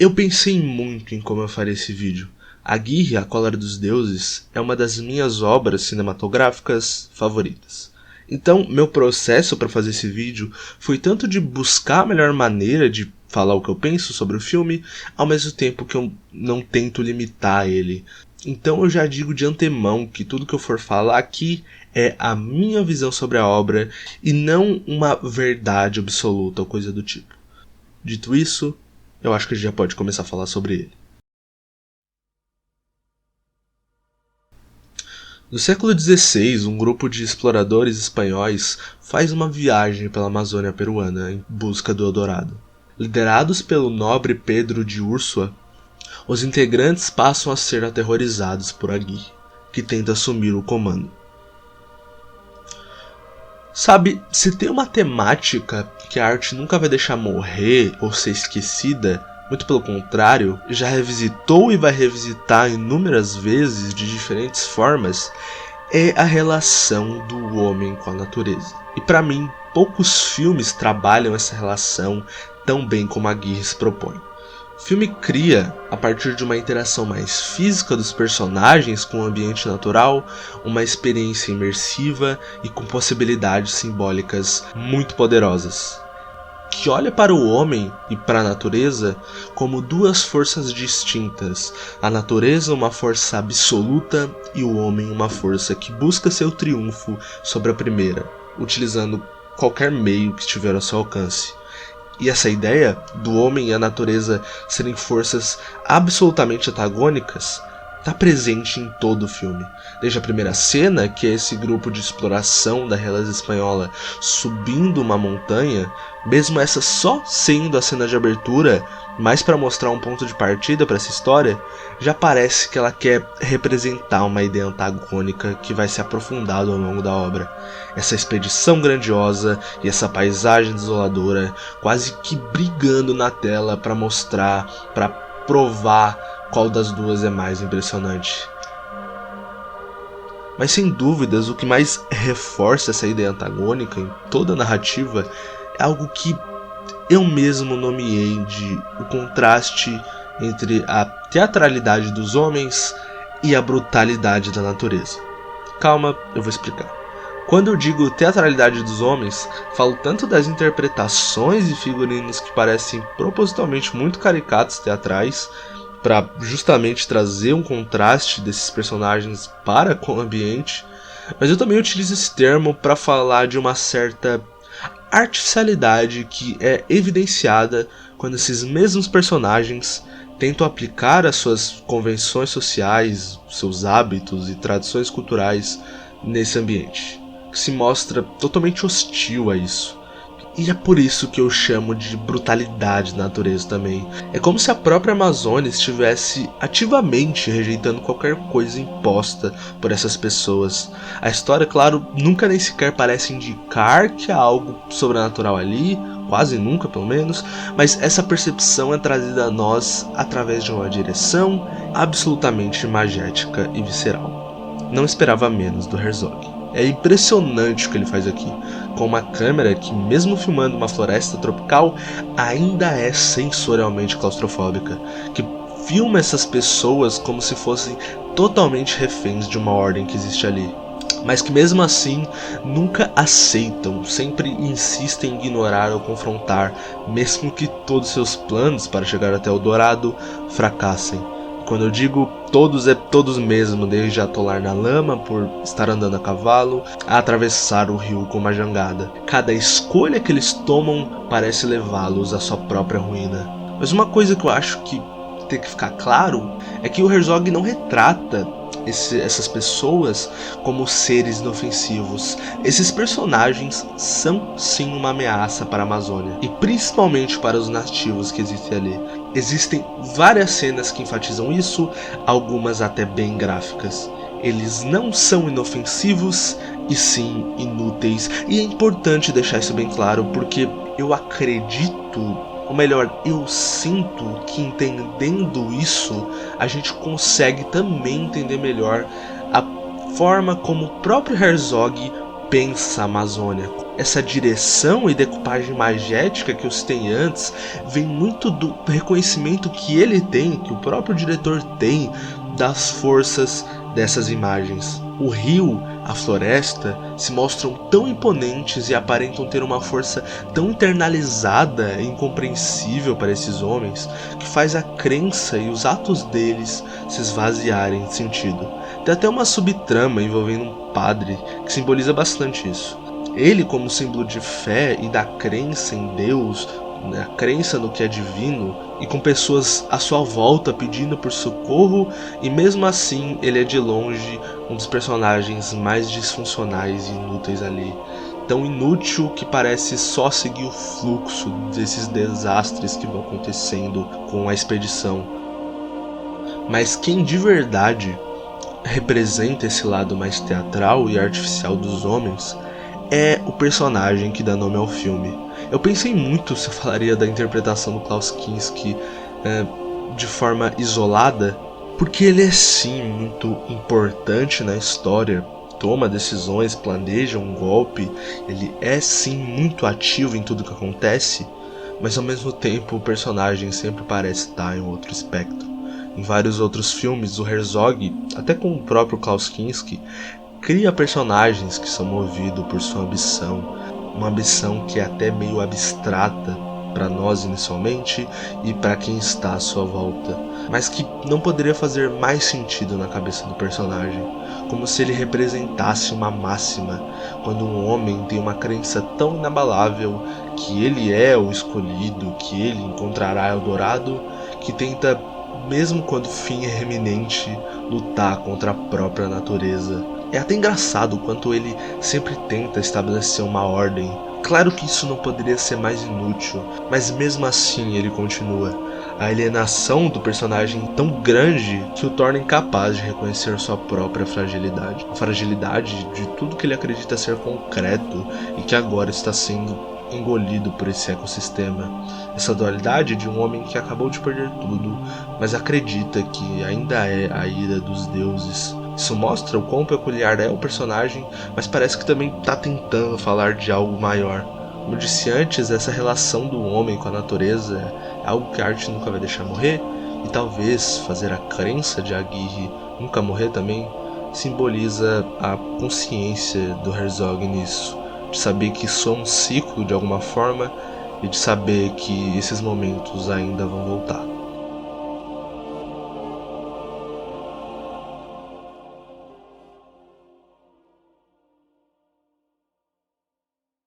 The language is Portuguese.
Eu pensei muito em como eu faria esse vídeo. Aguirre, A Cólera dos Deuses, é uma das minhas obras cinematográficas favoritas. Então, meu processo para fazer esse vídeo foi tanto de buscar a melhor maneira de falar o que eu penso sobre o filme, ao mesmo tempo que eu não tento limitar ele. Então eu já digo de antemão que tudo que eu for falar aqui é a minha visão sobre a obra e não uma verdade absoluta ou coisa do tipo. Dito isso, eu acho que a gente já pode começar a falar sobre ele. No século XVI, um grupo de exploradores espanhóis faz uma viagem pela Amazônia peruana em busca do Eldorado. Liderados pelo nobre Pedro de Ursua, os integrantes passam a ser aterrorizados por Aguirre, que tenta assumir o comando. Sabe, se tem uma temática que a arte nunca vai deixar morrer ou ser esquecida, muito pelo contrário, já revisitou e vai revisitar inúmeras vezes de diferentes formas, é a relação do homem com a natureza. E para mim, poucos filmes trabalham essa relação tão bem como Aguirre se propõe. O filme cria, a partir de uma interação mais física dos personagens com o ambiente natural, uma experiência imersiva e com possibilidades simbólicas muito poderosas, que olha para o homem e para a natureza como duas forças distintas, a natureza uma força absoluta e o homem uma força que busca seu triunfo sobre a primeira, utilizando qualquer meio que estiver ao seu alcance. E essa ideia do homem e a natureza serem forças absolutamente antagônicas está presente em todo o filme. Desde a primeira cena, que é esse grupo de exploração da realeza espanhola subindo uma montanha, mesmo essa só sendo a cena de abertura, mais para mostrar um ponto de partida para essa história, já parece que ela quer representar uma ideia antagônica que vai se aprofundando ao longo da obra. Essa expedição grandiosa e essa paisagem desoladora, quase que brigando na tela para mostrar, para provar qual das duas é mais impressionante. Mas sem dúvidas, o que mais reforça essa ideia antagônica em toda a narrativa é algo que eu mesmo nomeei de o contraste entre a teatralidade dos homens e a brutalidade da natureza. Calma, eu vou explicar. Quando eu digo teatralidade dos homens, falo tanto das interpretações e figurinos que parecem propositalmente muito caricatos teatrais, para justamente trazer um contraste desses personagens para com o ambiente, mas eu também utilizo esse termo para falar de uma certa artificialidade que é evidenciada quando esses mesmos personagens tentam aplicar as suas convenções sociais, seus hábitos e tradições culturais nesse ambiente, que se mostra totalmente hostil a isso. E é por isso que eu chamo de brutalidade da natureza também. É como se a própria Amazônia estivesse ativamente rejeitando qualquer coisa imposta por essas pessoas. A história, claro, nunca nem sequer parece indicar que há algo sobrenatural ali, quase nunca pelo menos, mas essa percepção é trazida a nós através de uma direção absolutamente imagética e visceral. Não esperava menos do Herzog. É impressionante o que ele faz aqui, com uma câmera que, mesmo filmando uma floresta tropical, ainda é sensorialmente claustrofóbica, que filma essas pessoas como se fossem totalmente reféns de uma ordem que existe ali, mas que mesmo assim nunca aceitam, sempre insistem em ignorar ou confrontar, mesmo que todos seus planos para chegar até o Eldorado fracassem. Quando eu digo todos, é todos mesmo, desde atolar na lama por estar andando a cavalo, a atravessar o rio com uma jangada. Cada escolha que eles tomam parece levá-los à sua própria ruína. Mas uma coisa que eu acho que tem que ficar claro é que o Herzog não retrata essas pessoas como seres inofensivos. Esses personagens são sim uma ameaça para a Amazônia, e principalmente para os nativos que existem ali. Existem várias cenas que enfatizam isso, algumas até bem gráficas. Eles não são inofensivos, e sim inúteis. E é importante deixar isso bem claro, porque eu acredito, ou melhor, eu sinto que entendendo isso, a gente consegue também entender melhor a forma como o próprio Herzog pensa a Amazônia, essa direção e decupagem magética que eu citei antes vem muito do reconhecimento que ele tem, que o próprio diretor tem, das forças dessas imagens. O rio, a floresta, se mostram tão imponentes e aparentam ter uma força tão internalizada e incompreensível para esses homens, que faz a crença e os atos deles se esvaziarem de sentido. Tem até uma subtrama envolvendo um padre que simboliza bastante isso. Ele, como símbolo de fé e da crença em Deus, a crença no que é divino, e com pessoas à sua volta pedindo por socorro, e mesmo assim ele é de longe um dos personagens mais disfuncionais e inúteis ali. Tão inútil que parece só seguir o fluxo desses desastres que vão acontecendo com a expedição. Mas quem de verdade representa esse lado mais teatral e artificial dos homens é o personagem que dá nome ao filme. Eu pensei muito se eu falaria da interpretação do Klaus Kinski de forma isolada, porque ele é sim muito importante na história, toma decisões, planeja um golpe, ele é sim muito ativo em tudo que acontece, mas ao mesmo tempo o personagem sempre parece estar em outro espectro. Em vários outros filmes, o Herzog, até com o próprio Klaus Kinski, cria personagens que são movidos por sua ambição, uma ambição que é até meio abstrata para nós inicialmente e para quem está à sua volta, mas que não poderia fazer mais sentido na cabeça do personagem, como se ele representasse uma máxima, quando um homem tem uma crença tão inabalável que ele é o escolhido, que ele encontrará Eldorado, que tenta, mesmo quando o fim é iminente, lutar contra a própria natureza. É até engraçado o quanto ele sempre tenta estabelecer uma ordem. Claro que isso não poderia ser mais inútil, mas mesmo assim ele continua. A alienação do personagem é tão grande que o torna incapaz de reconhecer sua própria fragilidade. A fragilidade de tudo que ele acredita ser concreto e que agora está sendo engolido por esse ecossistema. Essa dualidade de um homem que acabou de perder tudo, mas acredita que ainda é a ira dos deuses. Isso mostra o quão peculiar é o personagem, mas parece que também está tentando falar de algo maior. Como eu disse antes, essa relação do homem com a natureza é algo que a arte nunca vai deixar morrer, e talvez fazer a crença de Aguirre nunca morrer também simboliza a consciência do Herzog nisso, de saber que isso é um ciclo de alguma forma e de saber que esses momentos ainda vão voltar.